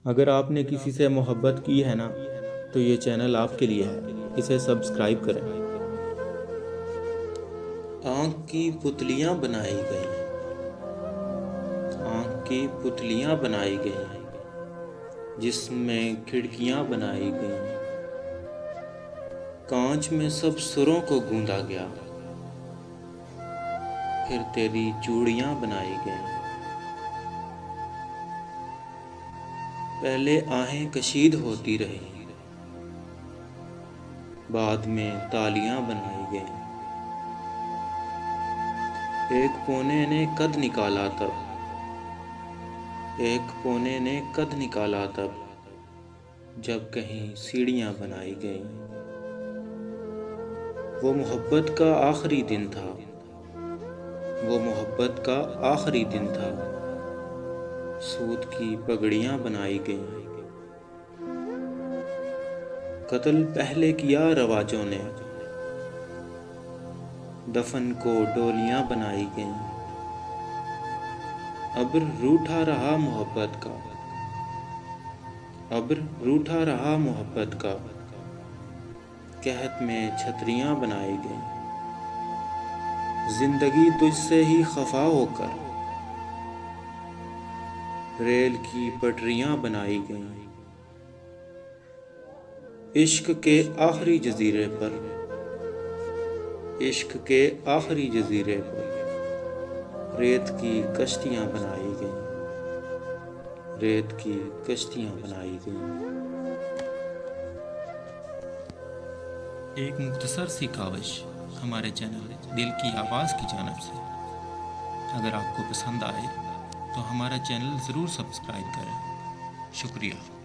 اگر آپ نے کسی سے محبت کی ہے نا تو یہ چینل آپ کے لیے ہے، اسے سبسکرائب کریں۔ آنکھ کی پتلیاں بنائی گئیں، آنکھ کی پتلیاں بنائی گئیں، جسم میں کھڑکیاں بنائی گئیں، کانچ میں سب سروں کو گوندا گیا، پھر تیری چوڑیاں بنائی گئیں۔ پہلے آہیں کشید ہوتی رہیں، بعد میں تالیاں بنائی گئیں۔ ایک پونے نے قد نکالا تب، ایک پونے نے قد نکالا تب، جب کہیں سیڑھیاں بنائی گئیں۔ وہ محبت کا آخری دن تھا، وہ محبت کا آخری دن تھا، سود کی پگڑیاں بنائی گئیں۔ قتل پہلے کیا رواجوں نے، دفن کو ڈولیاں بنائی گئیں۔ ابر روٹھا رہا محبت کا، ابر روٹھا رہا محبت کا، قحط میں چھتریاں بنائی گئیں۔ زندگی تجھ سے ہی خفا ہو کر ریل کی پٹریاں بنائی گئیں۔ عشق کے آخری جزیرے پر، عشق کے آخری جزیرے پر ریت کی کشتیاں بنائی گئیں، ریت کی کشتیاں بنائی گئیں۔ ایک مختصر سی کاوش ہمارے چینل دل کی آواز کی جانب سے۔ اگر آپ کو پسند آئے تو ہمارا چینل ضرور سبسکرائب کریں۔ شکریہ۔